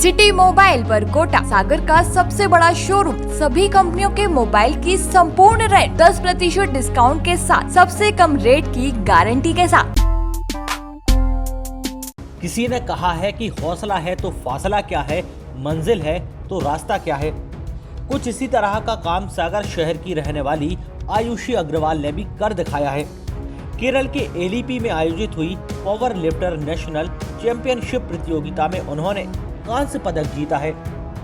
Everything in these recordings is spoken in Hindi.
सिटी मोबाइल पर कोटा सागर का सबसे बड़ा शोरूम, सभी कंपनियों के मोबाइल की संपूर्ण रेट 10% डिस्काउंट के साथ सबसे कम रेट की गारंटी के साथ। किसी ने कहा है कि हौसला है तो फासला क्या है, मंजिल है तो रास्ता क्या है। कुछ इसी तरह का काम सागर शहर की रहने वाली आयुषी अग्रवाल ने भी कर दिखाया है। केरल के एलीपी में आयोजित हुई पावर लिफ्टर नेशनल चैंपियनशिप प्रतियोगिता में उन्होंने कांस्य पदक जीता है।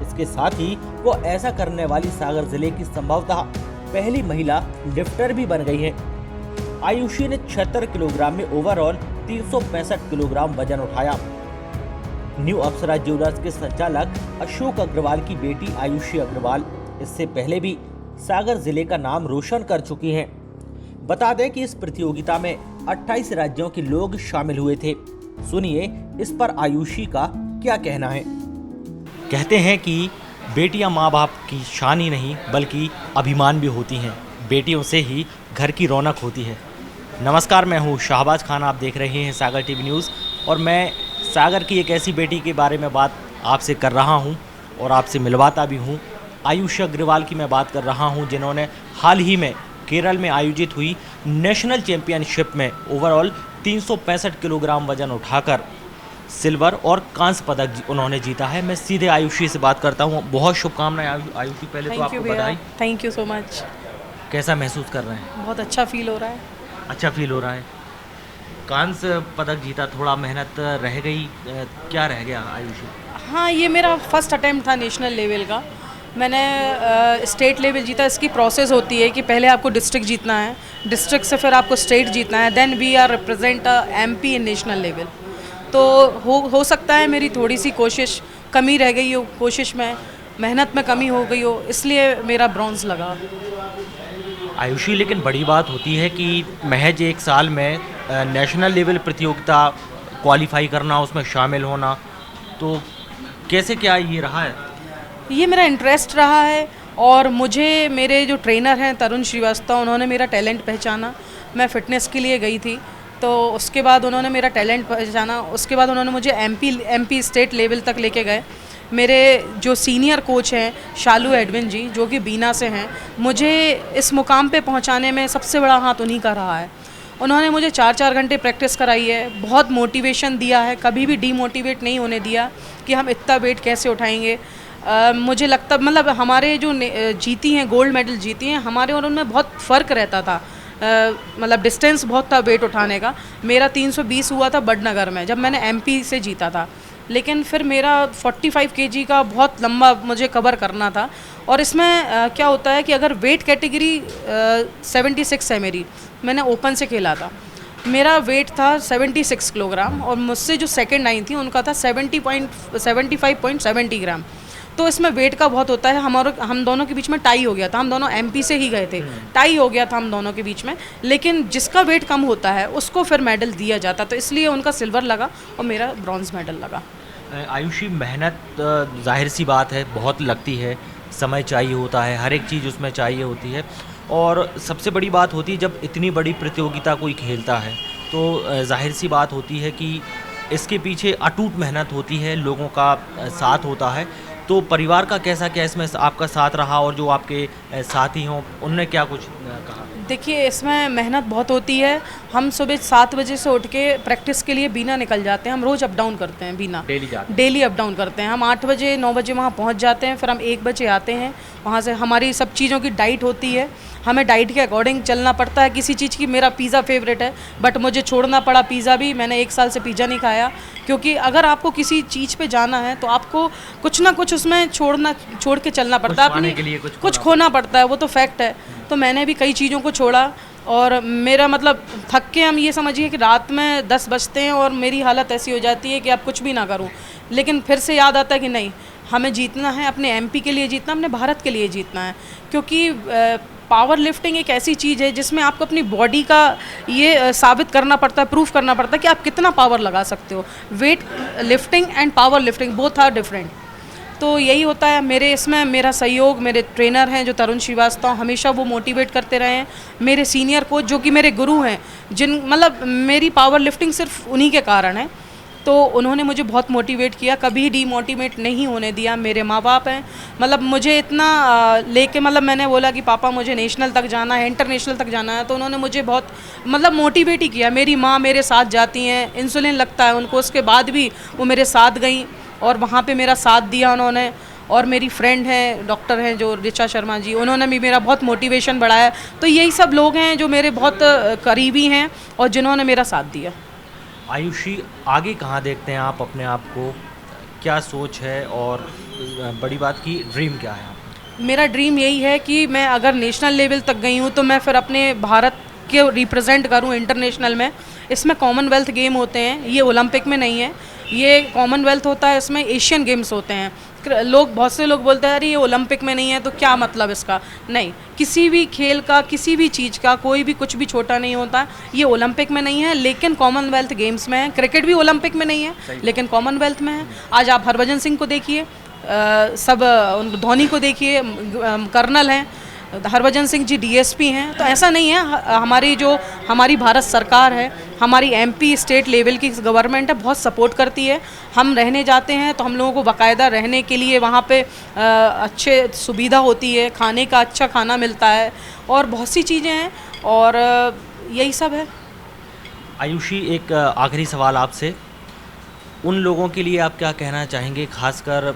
इसके साथ ही वो ऐसा करने वाली सागर जिले की संभवतः पहली महिला लिफ्टर भी बन गई है। आयुषी ने 76 किलोग्राम में ओवरऑल 365 किलोग्राम वजन उठाया। न्यू अप्सरा ज्वेलर्स के संचालक अशोक अग्रवाल की बेटी आयुषी अग्रवाल इससे पहले भी सागर जिले का नाम रोशन कर चुकी हैं। बता दें कि इस प्रतियोगिता में 28 राज्यों के लोग शामिल हुए थे। सुनिए इस पर आयुषी का क्या कहना है। कहते हैं कि बेटियां माँ बाप की शान ही नहीं बल्कि अभिमान भी होती हैं। बेटियों से ही घर की रौनक होती है। नमस्कार, मैं हूँ शाहबाज खान, आप देख रहे हैं सागर टीवी न्यूज़ और मैं सागर की एक ऐसी बेटी के बारे में बात आपसे कर रहा हूँ और आपसे मिलवाता भी हूँ। आयुषी अग्रवाल की मैं बात कर रहा हूँ, जिन्होंने हाल ही में केरल में आयोजित हुई नेशनल चैंपियनशिप में ओवरऑल 365 किलोग्राम वजन उठाकर सिल्वर और कांस्य पदक उन्होंने जीता है। मैं सीधे आयुषी से बात करता हूँ। बहुत शुभकामनाएं आयुषी। पहले तो आपको बधाई। Thank you so much. कैसा महसूस कर रहे हैं? बहुत अच्छा फील हो रहा है। अच्छा फील हो रहा है। कांस्य पदक जीता, थोड़ा मेहनत रह गई, क्या रह गया आयुषी? हाँ, ये मेरा फर्स्ट अटेम्प्ट था नेशनल लेवल का। मैंने स्टेट लेवल जीता। इसकी प्रोसेस होती है कि पहले आपको डिस्ट्रिक्ट जीतना है, डिस्ट्रिक्ट से फिर आपको स्टेट जीतना है, then we are represent MP in national level. तो हो सकता है मेरी थोड़ी सी कोशिश कमी रह गई हो, कोशिश में मेहनत में कमी हो गई हो, इसलिए मेरा ब्रॉन्ज लगा। आयुषी, लेकिन बड़ी बात होती है कि महज एक साल में नेशनल लेवल प्रतियोगिता क्वालिफाई करना, उसमें शामिल होना, तो कैसे क्या ये रहा है? ये मेरा इंटरेस्ट रहा है और मुझे मेरे जो ट्रेनर हैं तरुण श्रीवास्तव, उन्होंने मेरा टैलेंट पहचाना। मैं फ़िटनेस के लिए गई थी, तो उसके बाद उन्होंने मेरा टैलेंट पहचाना। उसके बाद उन्होंने मुझे एमपी स्टेट लेवल तक लेके गए। मेरे जो सीनियर कोच हैं शालू एडविन जी, जो कि बीना से हैं, मुझे इस मुकाम पे पहुंचाने में सबसे बड़ा हाथ उन्हीं का रहा है। उन्होंने मुझे 4-4 घंटे प्रैक्टिस कराई है, बहुत मोटिवेशन दिया है, कभी भी डीमोटिवेट नहीं होने दिया कि हम इतना वेट कैसे उठाएंगे। मुझे लगता मतलब हमारे जो जीती हैं, गोल्ड मेडल जीती हैं, हमारे और उनमें बहुत फ़र्क रहता था। मतलब डिस्टेंस बहुत था वेट उठाने का। मेरा 320 हुआ था बड़नगर में जब मैंने एमपी से जीता था, लेकिन फिर मेरा 45 केजी का बहुत लंबा मुझे कवर करना था। और इसमें क्या होता है कि अगर वेट कैटेगरी 76 है मेरी, मैंने ओपन से खेला था, मेरा वेट था 76 किलोग्राम और मुझसे जो सेकंड आई थी उनका था 75.70 ग्राम। तो इसमें वेट का बहुत होता है। हम दोनों के बीच में टाई हो गया था। हम दोनों एमपी से ही गए थे, टाई हो गया था हम दोनों के बीच में। लेकिन जिसका वेट कम होता है उसको फिर मेडल दिया जाता, तो इसलिए उनका सिल्वर लगा और मेरा ब्रॉन्ज मेडल लगा। आयुषी, मेहनत जाहिर सी बात है बहुत लगती है, समय चाहिए होता है, हर एक चीज़ उसमें चाहिए होती है। और सबसे बड़ी बात होती है जब इतनी बड़ी प्रतियोगिता कोई खेलता है तो जाहिर सी बात होती है कि इसके पीछे अटूट मेहनत होती है, लोगों का साथ होता है। तो परिवार का कैसा क्या इसमें आपका साथ रहा और जो आपके साथी हों उनने क्या कुछ कहा? देखिए, इसमें मेहनत बहुत होती है। हम सुबह 7 बजे से उठ के प्रैक्टिस के लिए बीना निकल जाते हैं। हम रोज़ अप डाउन करते हैं बीना, डेली अप डाउन करते हैं। हम 8 बजे 9 बजे वहाँ पहुँच जाते हैं, फिर हम 1 बजे आते हैं। वहाँ से हमारी सब चीज़ों की डाइट होती है, हमें डाइट के अकॉर्डिंग चलना पड़ता है। किसी चीज़ की, मेरा पिज़्ज़ा फेवरेट है बट मुझे छोड़ना पड़ा पिज़्ज़ा भी। मैंने 1 साल से पिज़्ज़ा नहीं खाया, क्योंकि अगर आपको किसी चीज़ पे जाना है तो आपको कुछ ना कुछ उसमें छोड़ के चलना पड़ता है, अपने लिए कुछ खोना पड़ता है, वो तो फैक्ट है। तो मैंने भी कई चीज़ों को छोड़ा और मेरा मतलब थक के, हम ये समझिए कि रात में 10 बजते हैं और मेरी हालत ऐसी हो जाती है कि अब कुछ भी ना करूं। लेकिन फिर से याद आता है कि नहीं, हमें जीतना है, अपने एमपी के लिए जीतना, अपने भारत के लिए जीतना है। क्योंकि पावर लिफ्टिंग एक ऐसी चीज़ है जिसमें आपको अपनी बॉडी का ये साबित करना पड़ता है, प्रूफ करना पड़ता है कि आप कितना पावर लगा सकते हो। Weight lifting and power lifting both are different. तो यही होता है। मेरे इसमें मेरा सहयोग, मेरे ट्रेनर हैं जो तरुण श्रीवास्तव, हमेशा वो मोटिवेट करते रहे हैं। मेरे सीनियर कोच जो कि मेरे गुरु हैं, जिन मतलब मेरी पावर लिफ्टिंग सिर्फ उन्हीं के कारण है। तो उन्होंने मुझे बहुत मोटिवेट किया, कभी डीमोटिवेट नहीं होने दिया। मेरे माँ बाप हैं, मतलब मुझे इतना लेके, मतलब मैंने बोला कि पापा मुझे नेशनल तक जाना है, इंटरनेशनल तक जाना है, तो उन्होंने मुझे बहुत मतलब मोटिवेट ही किया। मेरी माँ मेरे साथ जाती हैं, इंसुलिन लगता है उनको, उसके बाद भी वो मेरे साथ गई और वहाँ पे मेरा साथ दिया उन्होंने। और मेरी फ्रेंड हैं, डॉक्टर हैं जो ऋचा शर्मा जी, उन्होंने भी मेरा बहुत मोटिवेशन बढ़ाया। तो यही सब लोग हैं जो मेरे बहुत करीबी हैं और जिन्होंने मेरा साथ दिया। आयुषी, आगे कहाँ देखते हैं आप अपने आप को, क्या सोच है, और बड़ी बात की ड्रीम क्या है आपका? मेरा ड्रीम यही है कि मैं अगर नेशनल लेवल तक गई हूँ तो मैं फिर अपने भारत के रिप्रेजेंट करूँ इंटरनेशनल में। इसमें कॉमनवेल्थ गेम होते हैं, ये ओलंपिक में नहीं है, ये कॉमनवेल्थ होता है, इसमें एशियन गेम्स होते हैं। लोग, बहुत से लोग बोलते हैं अरे ये ओलंपिक में नहीं है तो क्या मतलब इसका। नहीं, किसी भी खेल का, किसी भी चीज़ का, कोई भी कुछ भी छोटा नहीं होता। ये ओलंपिक में नहीं है लेकिन कॉमनवेल्थ गेम्स में है। क्रिकेट भी ओलंपिक में नहीं है लेकिन कॉमनवेल्थ में है। आज आप हरभजन सिंह को देखिए, सब धोनी को देखिए, कर्नल हैं, हरभजन सिंह जी डीएसपी हैं। तो ऐसा नहीं है, हमारी भारत सरकार है, हमारी एमपी स्टेट लेवल की गवर्नमेंट है, बहुत सपोर्ट करती है। हम रहने जाते हैं तो हम लोगों को बाकायदा रहने के लिए वहाँ पे अच्छे सुविधा होती है, खाने का अच्छा खाना मिलता है और बहुत सी चीज़ें हैं और यही सब है। आयुषी, एक आखिरी सवाल आपसे, उन लोगों के लिए आप क्या कहना चाहेंगे, खासकर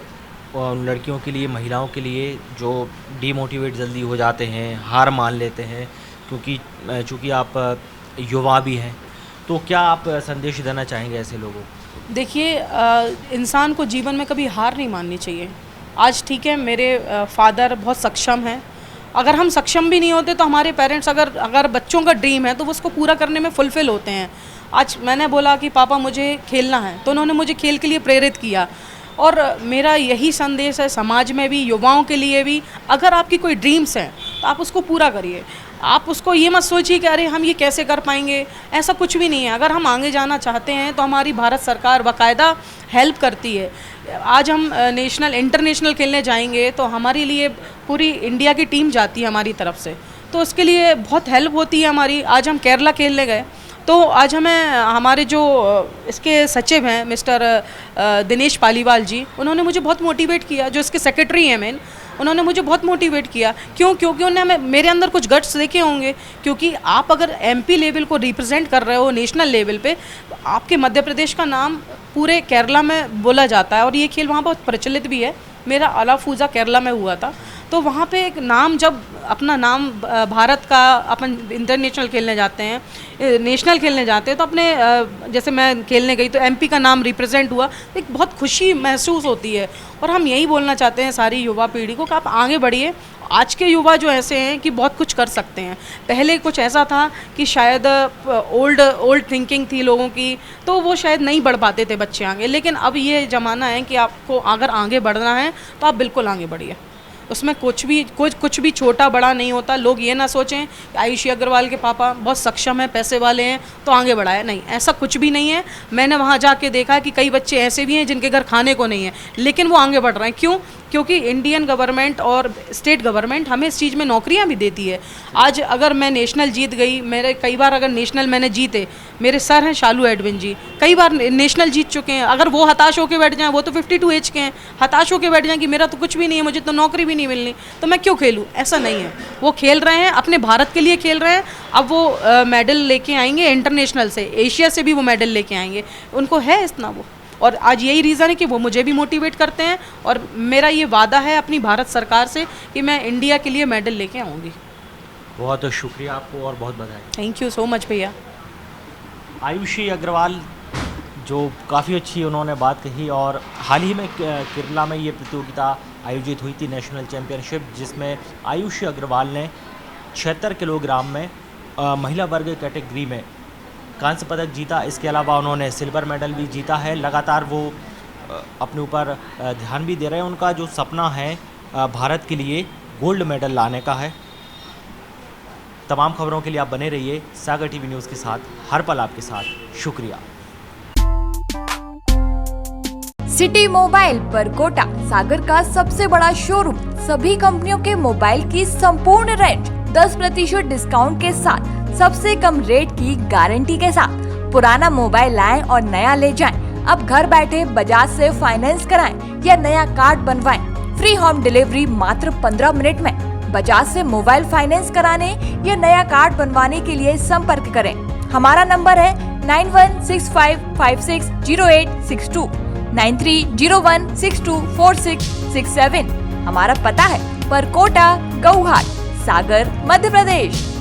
उन लड़कियों के लिए, महिलाओं के लिए जो डीमोटिवेट जल्दी हो जाते हैं, हार मान लेते हैं, चूँकि आप युवा भी हैं, तो क्या आप संदेश देना चाहेंगे ऐसे लोगों को? देखिए, इंसान को जीवन में कभी हार नहीं माननी चाहिए। आज ठीक है, मेरे फादर बहुत सक्षम हैं, अगर हम सक्षम भी नहीं होते तो हमारे पेरेंट्स अगर बच्चों का ड्रीम है तो वो उसको पूरा करने में फुलफिल होते हैं। आज मैंने बोला कि पापा मुझे खेलना है तो उन्होंने मुझे खेल के लिए प्रेरित किया और मेरा यही संदेश है समाज में भी, युवाओं के लिए भी, अगर आपकी कोई ड्रीम्स हैं तो आप उसको पूरा करिए। आप उसको ये मत सोचिए कि अरे हम ये कैसे कर पाएंगे, ऐसा कुछ भी नहीं है। अगर हम आगे जाना चाहते हैं तो हमारी भारत सरकार बाकायदा हेल्प करती है। आज हम नेशनल इंटरनेशनल खेलने जाएंगे तो हमारे लिए पूरी इंडिया की टीम जाती है हमारी तरफ से, तो उसके लिए बहुत हेल्प होती है हमारी। आज हम केरला खेलने गए तो आज हमें हमारे जो इसके सचिव हैं मिस्टर दिनेश पालीवाल जी, उन्होंने मुझे बहुत मोटिवेट किया, जो इसके सेक्रेटरी हैं मेन, उन्होंने मुझे बहुत मोटिवेट किया। क्योंकि उन्होंने मेरे अंदर कुछ गट्स देखे होंगे, क्योंकि आप अगर एमपी लेवल को रिप्रेजेंट कर रहे हो नेशनल लेवल पे, तो आपके मध्य प्रदेश का नाम पूरे केरला में बोला जाता है और ये खेल वहाँ बहुत प्रचलित भी है। मेरा अलाफूजा केरला में हुआ था, तो वहाँ पे एक नाम, जब अपना नाम भारत का अपन इंटरनेशनल खेलने जाते हैं, नेशनल खेलने जाते हैं, तो अपने जैसे मैं खेलने गई तो एमपी का नाम रिप्रेजेंट हुआ, एक बहुत खुशी महसूस होती है। और हम यही बोलना चाहते हैं सारी युवा पीढ़ी को कि आप आगे बढ़िए। आज के युवा जो ऐसे हैं कि बहुत कुछ कर सकते हैं। पहले कुछ ऐसा था कि शायद ओल्ड थिंकिंग थी लोगों की, तो वो शायद नहीं बढ़ पाते थे बच्चे आगे, लेकिन अब ये ज़माना है कि आपको अगर आगे बढ़ना है तो आप बिल्कुल आगे बढ़िए। उसमें कुछ भी छोटा बड़ा नहीं होता। लोग ये ना सोचें कि आयुषी अग्रवाल के पापा बहुत सक्षम हैं, पैसे वाले हैं तो आगे बढ़ाए, नहीं, ऐसा कुछ भी नहीं है। मैंने वहाँ जाके देखा कि कई बच्चे ऐसे भी हैं जिनके घर खाने को नहीं है, लेकिन वो आगे बढ़ रहे हैं। क्यों? क्योंकि इंडियन गवर्नमेंट और स्टेट गवर्नमेंट हमें इस चीज़ में नौकरियां भी देती है। आज अगर मैं नेशनल जीत गई, मेरे कई बार अगर नेशनल मैंने जीते, मेरे सर हैं शालू एडविन जी, कई बार नेशनल जीत चुके हैं। अगर वो हताश होकर बैठ जाएं, वो तो 52 एज के हैं, हताश होकर बैठ जाएं कि मेरा तो कुछ भी नहीं है, मुझे तो नौकरी भी नहीं मिलनी, तो मैं क्यों खेलूँ? ऐसा नहीं है। वो खेल रहे हैं, अपने भारत के लिए खेल रहे हैं। अब वो मेडल लेके आएंगे इंटरनेशनल से, एशिया से भी वो मेडल लेके आएंगे, उनको है इतना वो। और आज यही रीज़न है कि वो मुझे भी मोटिवेट करते हैं और मेरा ये वादा है अपनी भारत सरकार से कि मैं इंडिया के लिए मेडल लेके आऊँगी। बहुत शुक्रिया आपको और बहुत बधाई। थैंक यू सो मच भैया। आयुषी अग्रवाल जो काफ़ी अच्छी उन्होंने बात कही, और हाल ही में केरला में ये प्रतियोगिता आयोजित हुई थी, नेशनल चैम्पियनशिप, जिसमें आयुषी अग्रवाल ने 76 किलोग्राम में महिला वर्ग कैटेगरी में कांस्य पदक जीता। इसके अलावा उन्होंने सिल्वर मेडल भी जीता है। लगातार वो अपने ऊपर ध्यान भी दे रहे हैं। उनका जो सपना है भारत के लिए गोल्ड मेडल लाने का है। तमाम खबरों के लिए आप बने रहिए सागर टीवी न्यूज़ के साथ, हर पल आपके साथ। शुक्रिया। सिटी मोबाइल परकोटा, सागर का सबसे बड़ा शोरूम, सभी कंपनियों के मोबाइल की संपूर्ण रेंज 10% डिस्काउंट के साथ, सबसे कम रेट की गारंटी के साथ। पुराना मोबाइल लाएं और नया ले जाएं। अब घर बैठे बजाज से फाइनेंस कराएं या नया कार्ड बनवाएं। फ्री होम डिलीवरी मात्र 15 मिनट में। बजाज से मोबाइल फाइनेंस कराने या नया कार्ड बनवाने के लिए संपर्क करें। हमारा नंबर है 9165560862, 9301624667। हमारा पता है परकोटा, गौहाट, सागर, मध्य प्रदेश।